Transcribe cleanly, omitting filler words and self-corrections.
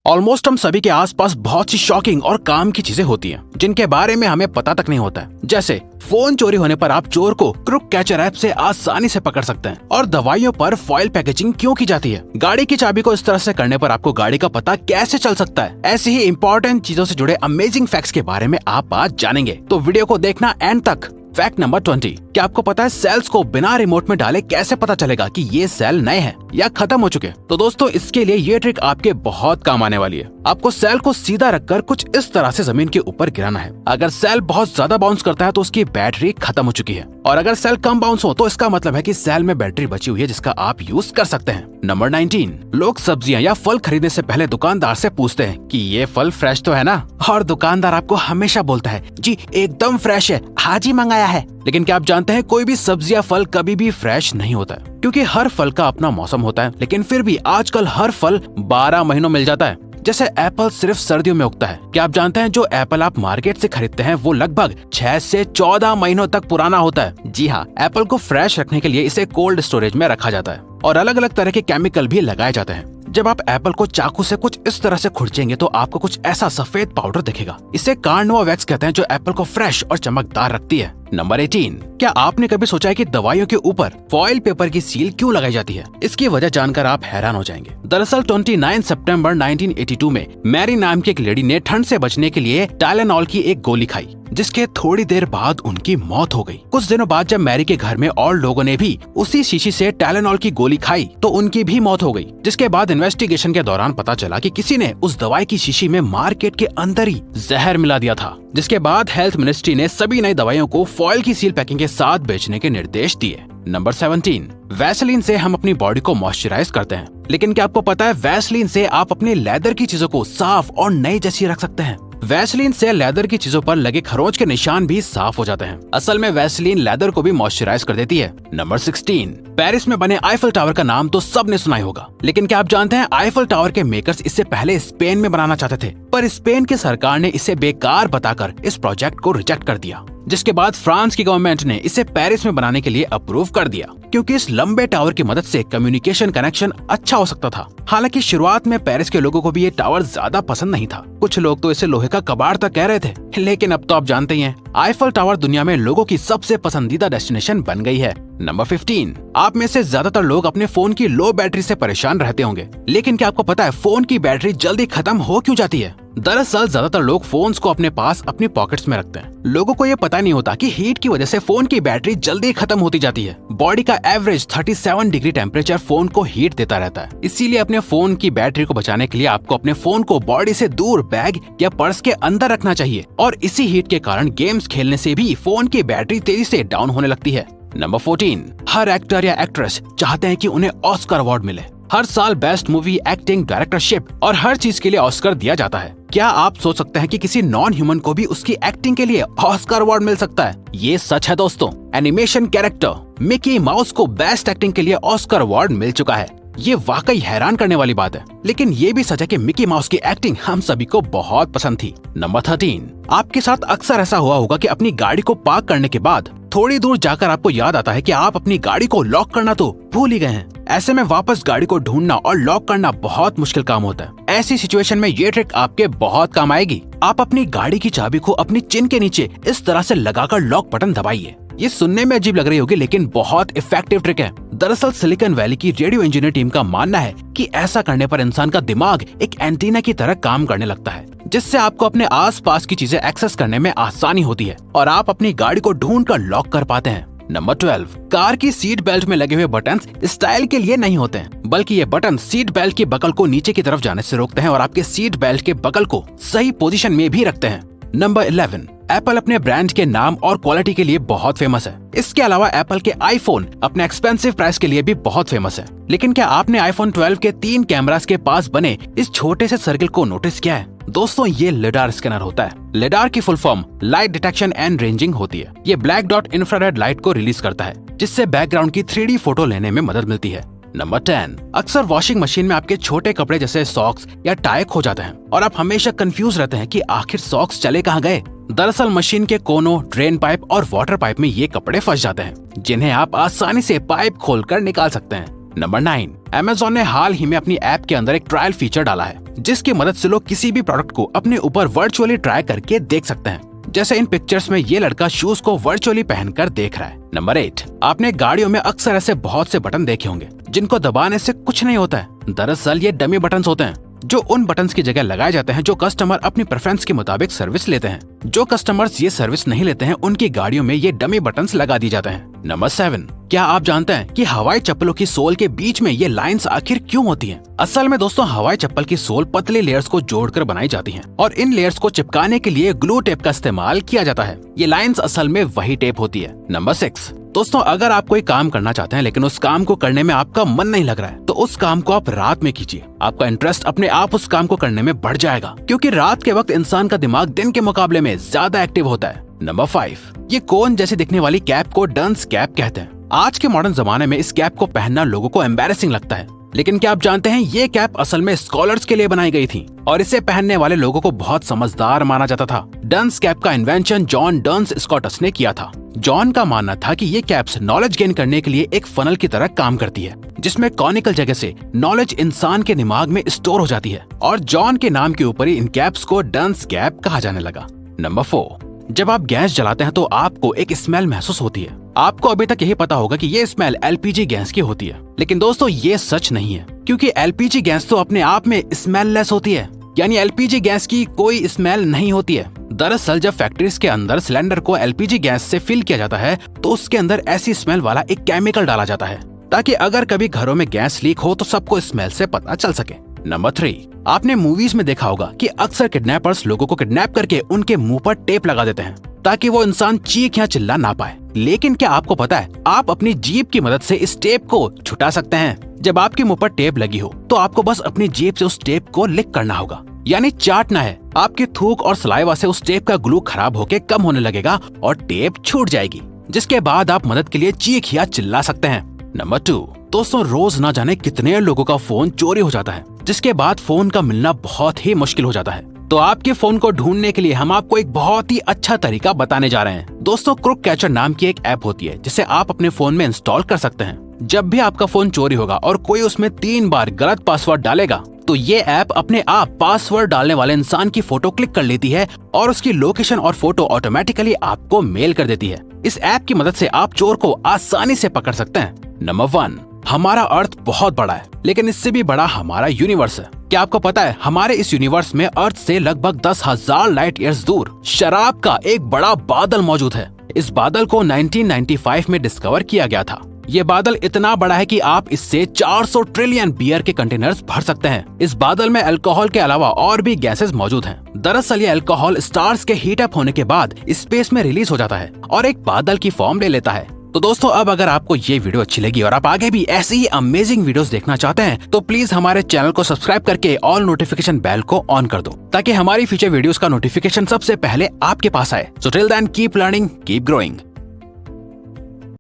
Almost हम सभी के आसपास बहुत सी शॉकिंग और काम की चीजें होती हैं जिनके बारे में हमें पता तक नहीं होता है। जैसे फोन चोरी होने पर आप चोर को क्रुक कैचर ऐप से आसानी से पकड़ सकते हैं, और दवाइयों पर फॉइल पैकेजिंग क्यों की जाती है। गाड़ी की चाबी को इस तरह से करने पर आपको गाड़ी का पता कैसे चल सकता है। ऐसी ही इंपॉर्टेंट चीजों से जुड़े अमेजिंग फैक्ट्स के बारे में आप आज जानेंगे, तो वीडियो को देखना एंड तक। फैक्ट नंबर 20, क्या आपको पता है सेल्स को बिना रिमोट में डाले कैसे पता चलेगा कि ये सेल नए हैं या खत्म हो चुके? तो दोस्तों, इसके लिए ये ट्रिक आपके बहुत काम आने वाली है। आपको सेल को सीधा रखकर कुछ इस तरह से जमीन के ऊपर गिराना है। अगर सेल बहुत ज्यादा बाउंस करता है तो उसकी बैटरी खत्म हो चुकी है, और अगर सेल कम बाउंस हो तो इसका मतलब है कि सेल में बैटरी बची हुई है जिसका आप यूज कर सकते हैं। नंबर 19, लोग सब्जियां या फल खरीदने से पहले दुकानदार से पूछते हैं कि ये फल फ्रेश तो है ना, और दुकानदार आपको हमेशा बोलता है जी एकदम फ्रेश है, आज ही मंगाया है। लेकिन क्या आप जानते हैं कोई भी सब्जी या फल कभी भी फ्रेश नहीं होता है, क्योंकि हर फल का अपना मौसम होता है। लेकिन फिर भी आजकल हर फल 12 महीनों मिल जाता है। जैसे एप्पल सिर्फ सर्दियों में उगता है। क्या आप जानते हैं जो एप्पल आप मार्केट से खरीदते हैं वो लगभग 6 से 14 महीनों तक पुराना होता है। जी हाँ, एप्पल को फ्रेश रखने के लिए इसे कोल्ड स्टोरेज में रखा जाता है, और अलग अलग तरह के केमिकल भी लगाए जाते हैं। जब आप एप्पल को चाकू से कुछ इस तरह से खुरचेंगे तो आपको कुछ ऐसा सफेद पाउडर दिखेगा। इसे कार्नोवा वैक्स कहते हैं, जो एप्पल को फ्रेश और चमकदार रखती है। नंबर 18, क्या आपने कभी सोचा है कि दवाइयों के ऊपर फॉइल पेपर की सील क्यों लगाई जाती है? इसकी वजह जानकर आप हैरान हो जाएंगे। दरअसल 29 सितंबर 1982 में मैरी नाम की एक लेडी ने ठंड से बचने के लिए टाइलेनॉल की एक गोली खाई, जिसके थोड़ी देर बाद उनकी मौत हो गई। कुछ दिनों बाद जब मैरी के घर में और लोगों ने भी उसी शीशी से टाइलेनॉल की गोली खाई तो उनकी भी मौत हो गई। जिसके बाद इन्वेस्टिगेशन के दौरान पता चला कि किसी ने उस दवाई की शीशी में मार्केट के अंदर ही जहर मिला दिया था। जिसके बाद हेल्थ मिनिस्ट्री ने सभी नई दवाइयों को फॉइल की सील पैकिंग के साथ बेचने के निर्देश दिए। नंबर 17, वैसलीन से हम अपनी बॉडी को मॉइस्चराइज करते हैं, लेकिन क्या आपको पता है वैसलीन से आप अपनी लेदर की चीजों को साफ और नई जैसी रख सकते हैं। वैसलीन से लेदर की चीजों पर लगे खरोंच के निशान भी साफ हो जाते हैं। असल में वैसलीन लेदर को भी मॉइस्चराइज कर देती है। नंबर 16, पेरिस में बने आईफल टावर का नाम तो सबने सुना ही होगा, लेकिन क्या आप जानते हैं आईफल टावर के मेकर्स इससे पहले स्पेन में बनाना चाहते थे, पर स्पेन की सरकार ने इसे बेकार बताकर इस प्रोजेक्ट को रिजेक्ट कर दिया। जिसके बाद फ्रांस की गवर्नमेंट ने इसे पेरिस में बनाने के लिए अप्रूव कर दिया, क्योंकि इस लंबे टावर की मदद से कम्युनिकेशन कनेक्शन अच्छा हो सकता था। हालांकि शुरुआत में पेरिस के लोगों को भी ये टावर ज्यादा पसंद नहीं था। कुछ लोग तो इसे लोहे का कबाड़ तक कह रहे थे, लेकिन अब तो आप जानते ही हैं आईफल टावर दुनिया में लोगों की सबसे पसंदीदा डेस्टिनेशन बन गई है। नंबर 15, आप में से ज्यादातर लोग अपने फोन की लो बैटरी से परेशान रहते होंगे, लेकिन क्या आपको पता है फोन की बैटरी जल्दी खत्म हो क्यों जाती है? दरअसल ज्यादातर लोग फोन्स को अपने पास अपनी पॉकेट्स में रखते हैं। लोगों को ये पता नहीं होता कि हीट की वजह से फोन की बैटरी जल्दी खत्म होती जाती है। बॉडी का एवरेज 37 डिग्री टेम्परेचर फोन को हीट देता रहता है। इसीलिए अपने फोन की बैटरी को बचाने के लिए आपको अपने फोन को बॉडी से दूर बैग या पर्स के अंदर रखना चाहिए, और इसी हीट के कारण गेम्स खेलने से भी फोन की बैटरी तेजी से डाउन होने लगती है। नंबर 14, हर एक्टर या एक्ट्रेस चाहते हैं कि उन्हें ऑस्कर अवार्ड मिले। हर साल बेस्ट मूवी, एक्टिंग, डायरेक्टरशिप और हर चीज के लिए ऑस्कर दिया जाता है। क्या आप सोच सकते हैं कि किसी नॉन ह्यूमन को भी उसकी एक्टिंग के लिए ऑस्कर अवार्ड मिल सकता है? ये सच है दोस्तों। एनिमेशन कैरेक्टर मिकी माउस को बेस्ट एक्टिंग के लिए ऑस्कर अवार्ड मिल चुका है। ये वाकई हैरान करने वाली बात है, लेकिन ये भी सच है कि मिकी माउस की एक्टिंग हम सभी को बहुत पसंद थी। नंबर 13, आपके साथ अक्सर ऐसा हुआ होगा कि अपनी गाड़ी को पार्क करने के बाद थोड़ी दूर जाकर आपको याद आता है कि आप अपनी गाड़ी को लॉक करना तो भूल ही गए हैं। ऐसे में वापस गाड़ी को ढूंढना और लॉक करना बहुत मुश्किल काम होता है। ऐसी सिचुएशन में ये ट्रिक आपके बहुत काम आएगी। आप अपनी गाड़ी की चाबी को अपनी चिन के नीचे इस तरह से लगाकर लॉक बटन दबाइए। ये सुनने में अजीब लग रही होगी, लेकिन बहुत इफेक्टिव ट्रिक है। दरअसल सिलिकॉन वैली की रेडियो इंजीनियर टीम का मानना है कि ऐसा करने पर इंसान का दिमाग एक एंटीना की तरह काम करने लगता है, जिससे आपको अपने आसपास की चीजें एक्सेस करने में आसानी होती है और आप अपनी गाड़ी को ढूंढकर लॉक कर पाते हैं। नंबर 12, कार की सीट बेल्ट में लगे हुए बटन्स स्टाइल के लिए नहीं होते हैं, बल्कि ये बटन सीट बेल्ट की बकल को नीचे की तरफ जाने से रोकते हैं और आपके सीट बेल्ट के बकल को सही पोजीशन में भी रखते हैं। नंबर 11, एप्पल अपने ब्रांड के नाम और क्वालिटी के लिए बहुत फेमस है। इसके अलावा एप्पल के आईफोन अपने एक्सपेंसिव प्राइस के लिए भी बहुत फेमस है। लेकिन क्या आपने आईफोन 12 के 3 कैमरास के पास बने इस छोटे से सर्किल को नोटिस किया है? दोस्तों, ये लिडार स्कैनर होता है। लिडार की full form light detection and ranging होती है। ये ब्लैक डॉट इंफ्रारेड लाइट को रिलीज करता है, जिससे बैकग्राउंड की 3D फोटो लेने में मदद मिलती है। नंबर 10, अक्सर वॉशिंग मशीन में आपके छोटे कपड़े जैसे सॉक्स या टाई खो जाते हैं और आप हमेशा कंफ्यूज रहते हैं कि आखिर सॉक्स चले कहाँ गए। दरअसल मशीन के कोनों, ड्रेन पाइप और वाटर पाइप में ये कपड़े फंस जाते हैं, जिन्हें आप आसानी से पाइप खोलकर निकाल सकते हैं। नंबर 9, Amazon ने हाल ही में अपनी ऐप के अंदर एक ट्रायल फीचर डाला है जिसकी मदद से लोग किसी भी प्रोडक्ट को अपने ऊपर वर्चुअली ट्राई करके देख सकते हैं। जैसे इन पिक्चर्स में ये लड़का शूज को वर्चुअली पहनकर देख रहा है। नंबर 8, आपने गाड़ियों में अक्सर ऐसे बहुत से बटन देखे होंगे जिनको दबाने से कुछ नहीं होता है। दरअसल ये डमी बटन्स होते हैं जो उन बटन्स की जगह लगाए जाते हैं जो कस्टमर अपनी प्रेफरेंस के मुताबिक सर्विस लेते हैं। जो कस्टमर्स ये सर्विस नहीं लेते हैं उनकी गाड़ियों में ये डमी बटन्स लगा दी जाते हैं। नंबर 7, क्या आप जानते हैं कि हवाई चप्पलों की सोल के बीच में ये लाइंस आखिर क्यों होती हैं? असल में दोस्तों हवाई चप्पल की सोल पतली लेयर्स को जोड़कर बनाई जाती हैं और इन लेयर्स को चिपकाने के लिए ग्लू टेप का इस्तेमाल किया जाता है। ये लाइंस असल में वही टेप होती है। नंबर 6, दोस्तों अगर आप कोई काम करना चाहते हैं लेकिन उस काम को करने में आपका मन नहीं लग रहा है तो उस काम को आप रात में कीजिए। आपका इंटरेस्ट अपने आप उस काम को करने में बढ़ जाएगा क्योंकि रात के वक्त इंसान का दिमाग दिन के मुकाबले में ज्यादा एक्टिव होता है। नंबर 5, ये कोन जैसी दिखने वाली कैप को डंस कैप कहते हैं। आज के मॉडर्न जमाने में इस कैप को पहनना लोगों को एम्बैरेसिंग लगता है, लेकिन क्या आप जानते हैं ये कैप असल में स्कॉलर्स के लिए बनाई गई थी और इसे पहनने वाले लोगों को बहुत समझदार माना जाता था। डंस कैप का इन्वेंशन जॉन डंस स्कॉटस ने किया था। जॉन का मानना था कि ये कैप्स नॉलेज गेन करने के लिए एक फनल की तरह काम करती है जिसमें कॉनिकल जगह से नॉलेज इंसान के दिमाग में स्टोर हो जाती है और जॉन के नाम के ऊपर ही इन कैप्स को डंस कैप कहा जाने लगा। नंबर 4, जब आप गैस जलाते हैं तो आपको एक स्मेल महसूस होती है। आपको अभी तक यही पता होगा कि ये स्मेल एलपीजी गैस की होती है, लेकिन दोस्तों ये सच नहीं है क्योंकि एलपीजी गैस तो अपने आप में स्मेललेस होती है, यानी एलपीजी गैस की कोई स्मेल नहीं होती है। दरअसल जब फैक्ट्रीज के अंदर सिलेंडर को एलपीजी गैस से फिल किया जाता है तो उसके अंदर ऐसी स्मेल वाला एक केमिकल डाला जाता है ताकि अगर कभी घरों में गैस लीक हो तो सबको स्मेल से पता चल सके। नंबर 3, आपने मूवीज में देखा होगा कि अक्सर किडनैपर्स लोगों को किडनैप करके उनके मुंह पर टेप लगा देते हैं ताकि वो इंसान चीख या चिल्ला ना पाए। लेकिन क्या आपको पता है आप अपनी जीभ की मदद से इस टेप को छुटा सकते हैं। जब आपके मुंह पर टेप लगी हो तो आपको बस अपनी जीभ से उस टेप को लिक करना होगा, यानी चाटना है। आपके थूक और सलाइवा से उस टेप का ग्लू खराब होकर कम होने लगेगा और टेप छूट जाएगी, जिसके बाद आप मदद के लिए चीख या चिल्ला सकते हैं। नंबर 2, दोस्तों रोज ना जाने कितने लोगों का फोन चोरी हो जाता है जिसके बाद फोन का मिलना बहुत ही मुश्किल हो जाता है। तो आपके फोन को ढूंढने के लिए हम आपको एक बहुत ही अच्छा तरीका बताने जा रहे हैं। दोस्तों क्रुक कैचर नाम की एक ऐप होती है जिसे आप अपने फोन में इंस्टॉल कर सकते हैं। जब भी आपका फोन चोरी होगा और कोई उसमें 3 बार गलत पासवर्ड डालेगा तो ये ऐप अपने आप पासवर्ड डालने वाले इंसान की फोटो क्लिक कर लेती है और उसकी लोकेशन और फोटो ऑटोमेटिकली आपको मेल कर देती है। इस ऐप की मदद से आप चोर को आसानी से पकड़ सकते हैं। नंबर 1, हमारा अर्थ बहुत बड़ा है लेकिन इससे भी बड़ा हमारा यूनिवर्स है। क्या आपको पता है हमारे इस यूनिवर्स में अर्थ से लगभग 10,000 लाइट ईयर्स दूर शराब का एक बड़ा बादल मौजूद है। इस बादल को 1995 में डिस्कवर किया गया था। ये बादल इतना बड़ा है कि आप इससे 400 ट्रिलियन बियर के कंटेनर्स भर सकते हैं। इस बादल में अल्कोहल के अलावा और भी गैसेस मौजूद हैं। दरअसल ये अल्कोहल स्टार्स के हीट अप होने के बाद स्पेस में रिलीज हो जाता है और एक बादल की फॉर्म ले लेता है। तो दोस्तों अब अगर आपको ये वीडियो अच्छी लगी और आप आगे भी ऐसी ही अमेजिंग वीडियोस देखना चाहते हैं तो प्लीज हमारे चैनल को सब्सक्राइब करके ऑल नोटिफिकेशन बेल को ऑन कर दो ताकि हमारी फ्यूचर वीडियोस का नोटिफिकेशन सबसे पहले आपके पास आए। So till then keep learning, keep growing.